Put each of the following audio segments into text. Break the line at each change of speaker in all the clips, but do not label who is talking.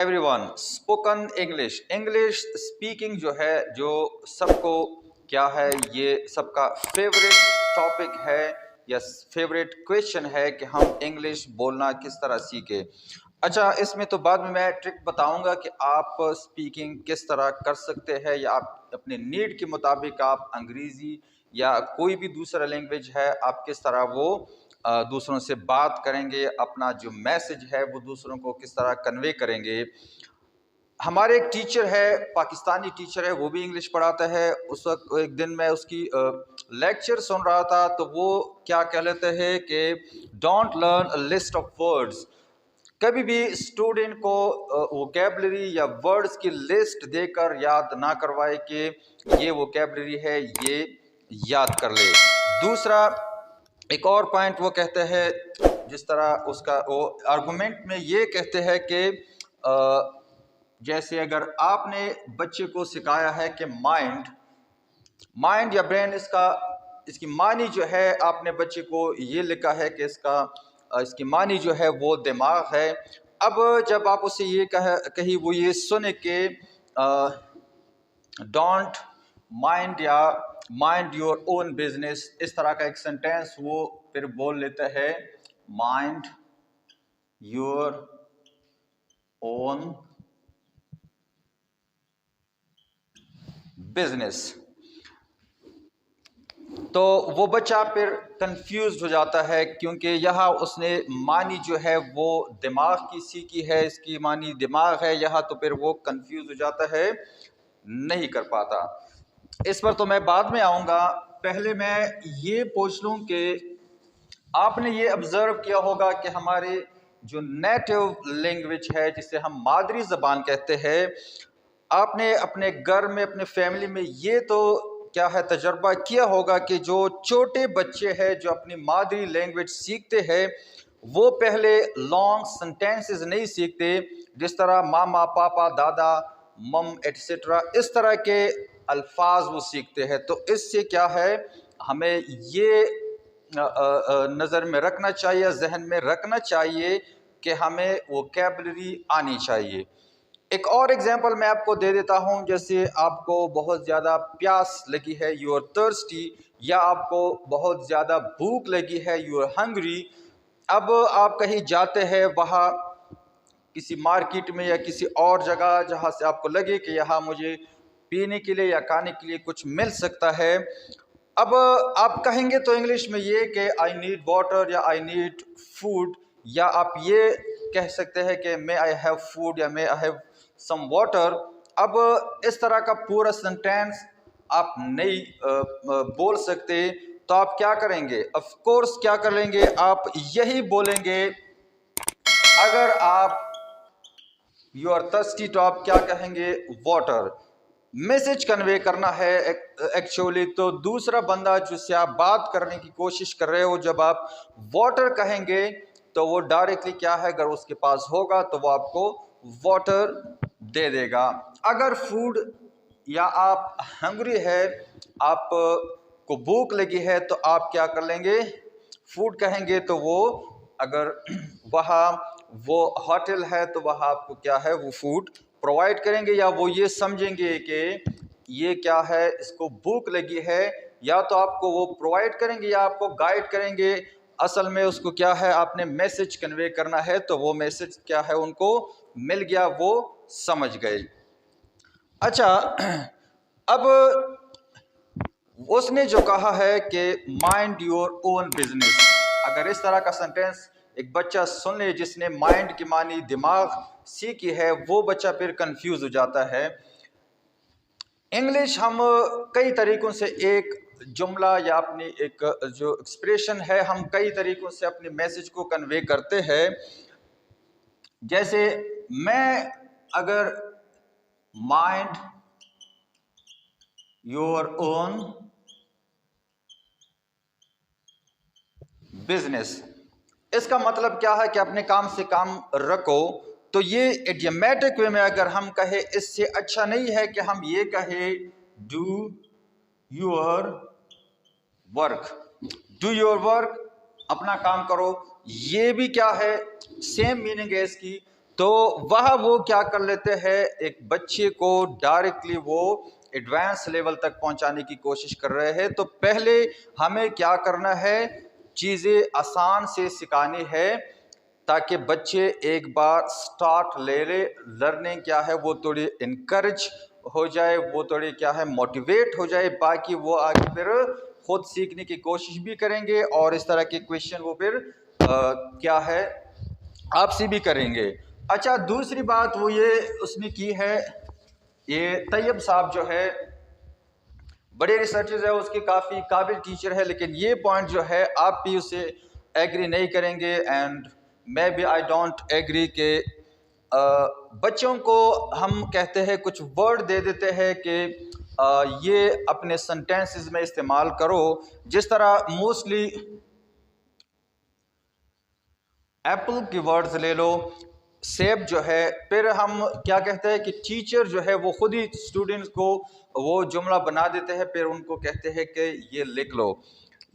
Every one spoken English speaking جو ہے جو سب کو کیا ہے یہ سب کا فیوریٹ ٹاپک ہے یا فیوریٹ کویشچن ہے کہ ہم انگلش بولنا کس طرح سیکھیں. اچھا اس میں تو بعد میں ٹرک بتاؤں گا کہ آپ اسپیکنگ کس طرح کر سکتے ہیں یا آپ اپنے نیڈ کے مطابق آپ انگریزی یا کوئی بھی دوسرا لینگویج ہے آپ کس طرح وہ دوسروں سے بات کریں گے, اپنا جو میسج ہے وہ دوسروں کو کس طرح کنوے کریں گے. ہمارے ایک ٹیچر ہے, پاکستانی ٹیچر ہے, وہ بھی انگلش پڑھاتا ہے. اس وقت ایک دن میں اس کی لیکچر سن رہا تھا تو وہ کیا کہہ لیتے ہیں کہ don't learn a list of words. کبھی بھی اسٹوڈنٹ کو ووکیبلری یا ورڈز کی لسٹ دے کر یاد نہ کروائے کہ یہ ووکیبلری ہے یہ یاد کر لے. دوسرا ایک اور پوائنٹ وہ کہتے ہیں, جس طرح اس کا وہ آرگومنٹ میں یہ کہتے ہیں کہ جیسے اگر آپ نے بچے کو سکھایا ہے کہ مائنڈ یا برین, اس کی معنی جو ہے آپ نے بچے کو یہ لکھا ہے کہ اس کی معنی جو ہے وہ دماغ ہے. اب جب آپ اسے یہ کہیں وہ یہ سنے کہ ڈونٹ مائنڈ یا مائنڈ یور اون بزنس, اس طرح کا ایک سینٹینس وہ پھر بول لیتا ہے مائنڈ یور اون بزنس, تو وہ بچہ پھر کنفیوزڈ ہو جاتا ہے کیونکہ یہاں اس نے معنی جو ہے وہ دماغ کی سیکھی ہے, اس کی معنی دماغ ہے یہاں, تو پھر وہ کنفیوز ہو جاتا ہے, نہیں کر پاتا. اس پر تو میں بعد میں آؤں گا. پہلے میں یہ پوچھ لوں کہ آپ نے یہ آبزرو کیا ہوگا کہ ہمارے جو نیٹو لینگویج ہے جسے ہم مادری زبان کہتے ہیں, آپ نے اپنے گھر میں اپنے فیملی میں یہ تو کیا ہے تجربہ کیا ہوگا کہ جو چھوٹے بچے ہیں جو اپنی مادری لینگویج سیکھتے ہیں وہ پہلے لانگ سینٹینسز نہیں سیکھتے, جس طرح ماما, پاپا, دادا, مم ایٹسٹرا, اس طرح کے الفاظ وہ سیکھتے ہیں. تو اس سے کیا ہے ہمیں یہ نظر میں رکھنا چاہیے, ذہن میں رکھنا چاہیے کہ ہمیں ووکیبلری آنی چاہیے. ایک اور ایگزامپل میں آپ کو دے دیتا ہوں, جیسے آپ کو بہت زیادہ پیاس لگی ہے, یو آر تھرسٹی, یا آپ کو بہت زیادہ بھوک لگی ہے, یو آر ہنگری. اب آپ کہیں جاتے ہیں وہاں کسی مارکیٹ میں یا کسی اور جگہ جہاں سے آپ کو لگے کہ یہاں مجھے پینے کے لیے یا کھانے کے لیے کچھ مل سکتا ہے. اب آپ کہیں گے تو انگلش میں یہ کہ آئی نیڈ واٹر یا آئی نیڈ فوڈ, یا آپ یہ کہہ سکتے ہیں کہ مے آئی ہیو فوڈ یا مے آئی ہیو سم واٹر. اب اس طرح کا پورا سینٹینس آپ نہیں بول سکتے, تو آپ کیا کریں گے؟ آف کورس کیا کر لیں گے, آپ یہی بولیں گے. اگر آپ یو آر تھرسٹی تو آپ کیا کہیں گے؟ واٹر. میسج کنوے کرنا ہے ایکچولی, تو دوسرا بندہ جس سے آپ بات کرنے کی کوشش کر رہے ہو, جب آپ واٹر کہیں گے تو وہ ڈائریکٹلی کیا ہے, اگر اس کے پاس ہوگا تو وہ آپ کو واٹر دے دے گا. اگر فوڈ یا آپ ہنگری ہے, آپ کو بھوک لگی ہے, تو آپ کیا کر لیں گے؟ فوڈ کہیں گے تو وہ اگر وہاں وہ ہوٹل ہے تو وہاں آپ کو کیا ہے وہ فوڈ پرووائڈ کریں گے, یا وہ یہ سمجھیں گے کہ یہ کیا ہے اس کو بھوک لگی ہے, یا تو آپ کو وہ پرووائڈ کریں گے یا آپ کو گائیڈ کریں گے. اصل میں اس کو کیا ہے آپ نے میسج کنوے کرنا ہے, تو وہ میسج کیا ہے ان کو مل گیا, وہ سمجھ گئے. اچھا اب اس نے جو کہا ہے کہ مائنڈ یور اون بزنس, اگر اس طرح کا سینٹینس ایک بچہ سن لے جس نے مائنڈ کی معنی دماغ سیکھی ہے, وہ بچہ پھر کنفیوز ہو جاتا ہے. انگلش ہم کئی طریقوں سے ایک جملہ یا اپنی ایک جو ایکسپریشن ہے, ہم کئی طریقوں سے اپنے میسج کو کنوے کرتے ہیں. جیسے میں اگر مائنڈ یور اون بزنس, اس کا مطلب کیا ہے کہ اپنے کام سے کام رکھو. تو یہ ایڈیمیٹک وے میں اگر ہم کہیں, اس سے اچھا نہیں ہے کہ ہم یہ کہیں do your work. Do your work, اپنا کام کرو, یہ بھی کیا ہے سیم میننگ ہے اس کی. تو وہاں وہ کیا کر لیتے ہیں، ایک بچے کو ڈائریکٹلی وہ ایڈوانس لیول تک پہنچانے کی کوشش کر رہے ہیں۔ تو پہلے ہمیں کیا کرنا ہے، چیزیں آسان سے سکھانی ہے تاکہ بچے ایک بار سٹارٹ لے لے، لرننگ کیا ہے وہ تھوڑی انکریج ہو جائے، وہ تھوڑی کیا ہے موٹیویٹ ہو جائے، باقی وہ آگے پھر خود سیکھنے کی کوشش بھی کریں گے اور اس طرح کے کویشچن وہ پھر کیا ہے آپ سے بھی کریں گے۔ اچھا، دوسری بات وہ یہ اس نے کی ہے، یہ طیب صاحب جو ہے بڑے ریسرچرز ہے، اس کی کافی قابل ٹیچر ہے، لیکن یہ پوائنٹ جو ہے آپ بھی اسے ایگری نہیں کریں گے، اینڈ میں بھی آئی ڈونٹ ایگری کہ بچوں کو ہم کہتے ہیں کچھ ورڈ دے دیتے ہیں کہ یہ اپنے سنٹینسز میں استعمال کرو، جس طرح موسٹلی ایپل کی ورڈز لے لو، سیب جو ہے، پھر ہم کیا کہتے ہیں کہ ٹیچر جو ہے وہ خود ہی اسٹوڈنٹس کو وہ جملہ بنا دیتے ہیں، پھر ان کو کہتے ہیں کہ یہ لکھ لو۔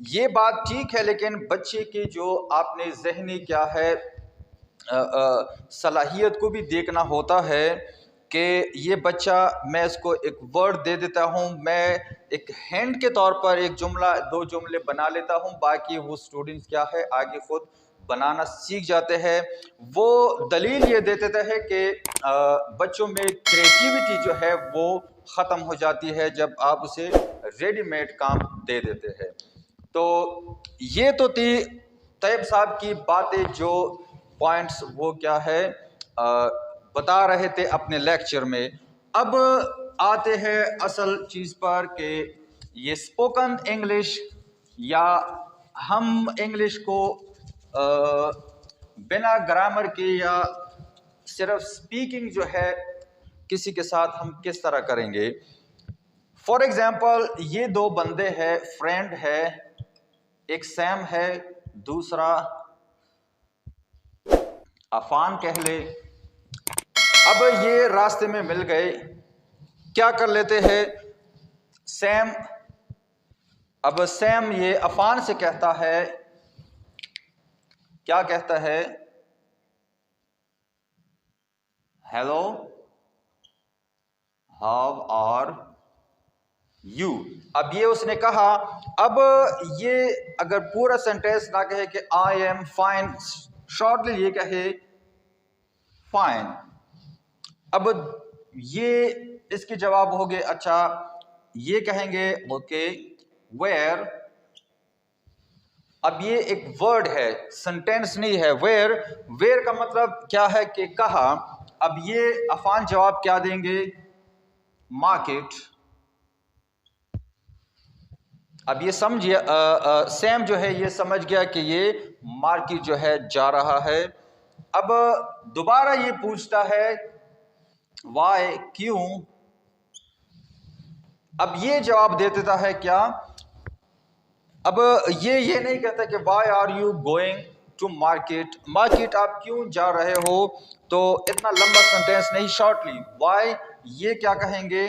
یہ بات ٹھیک ہے، لیکن بچے کی جو آپ نے ذہنی کیا ہے صلاحیت کو بھی دیکھنا ہوتا ہے کہ یہ بچہ، میں اس کو ایک ورڈ دے دیتا ہوں، میں ایک ہینڈ کے طور پر ایک جملہ 2 جملے بنا لیتا ہوں، باقی وہ اسٹوڈنٹس کیا ہے آگے خود بنانا سیکھ جاتے ہیں۔ وہ دلیل یہ دیتے ہیں کہ بچوں میں کریٹیوٹی جو ہے وہ ختم ہو جاتی ہے جب آپ اسے ریڈی میڈ کام دے دیتے ہیں۔ تو یہ تو تھی طیب صاحب کی باتیں، جو پوائنٹس وہ کیا ہے بتا رہے تھے اپنے لیکچر میں۔ اب آتے ہیں اصل چیز پر کہ یہ اسپوکن انگلش، یا ہم انگلش کو بنا گرامر کے یا صرف سپیکنگ جو ہے کسی کے ساتھ ہم کس طرح کریں گے۔ فار ایگزامپل، یہ 2 بندے ہیں، فرینڈ ہے، ایک سیم ہے، دوسرا عفان کہہ لے۔ اب یہ راستے میں مل گئے، کیا کر لیتے ہیں سیم، اب سیم یہ عفان سے کہتا ہے، کیا کہتا ہے، ہیلو ہاؤ آر یو۔ اب یہ اس نے کہا، اب یہ اگر پورا سینٹینس نہ کہے کہ آئی ایم فائن، شارٹلی یہ کہے فائن، اب یہ اس کے جواب ہو گئے۔ اچھا، یہ کہیں گے اوکے ویئر، اب یہ ایک ورڈ ہے، سنٹینس نہیں ہے، ویئر، ویئر کا مطلب کیا ہے کہ کہا۔ اب یہ عفان جواب کیا دیں گے، مارکیٹ۔ اب یہ سمجھئے سیم جو ہے یہ سمجھ گیا کہ یہ مارکیٹ جو ہے جا رہا ہے۔ اب دوبارہ یہ پوچھتا ہے وائی، کیوں، اب یہ جواب دے دیتا ہے کیا، اب یہ نہیں کہتا کہ why are you going to market, market آپ کیوں جا رہے ہو، تو اتنا لمبا سینٹینس نہیں، شارٹلی وائی، یہ کیا کہیں گے،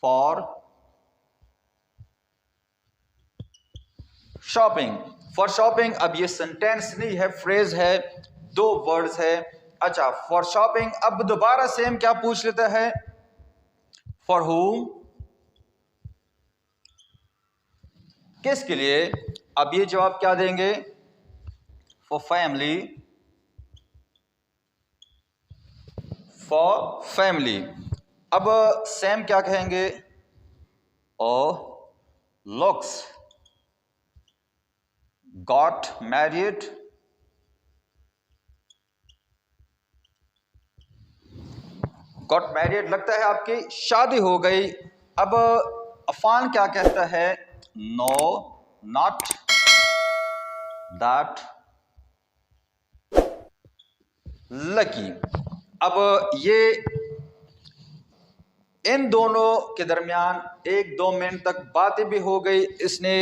فار شاپنگ، فار شاپنگ۔ اب یہ سینٹینس نہیں ہے، فریز ہے، 2 ورڈز ہے۔ اچھا، فار شاپنگ، اب دوبارہ سیم کیا پوچھ لیتا ہے، فار ہوم، کس کے لیے، اب یہ جواب کیا دیں گے، فار فیملی، فار فیملی۔ اب سیم کیا کہیں گے، oh looks got married, got married لگتا ہے آپ کی شادی ہو گئی۔ اب عفان کیا کہتا ہے، نو ناٹ دیٹ لکی۔ اب یہ ان دونوں کے درمیان 1-2 منٹ تک باتیں بھی ہو گئی، اس نے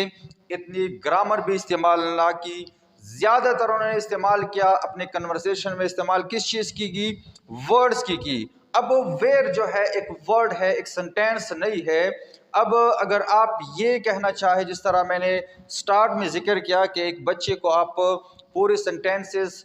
اتنی گرامر بھی استعمال نہ کی، زیادہ تر انہوں نے استعمال کیا اپنے کنورسیشن میں، استعمال کس چیز کی ورڈز کی۔ اب ویئر جو ہے ایک ورڈ ہے، ایک سنٹینس نہیں ہے۔ اب اگر آپ یہ کہنا چاہے، جس طرح میں نے سٹارٹ میں ذکر کیا کہ ایک بچے کو آپ پورے سنٹینسز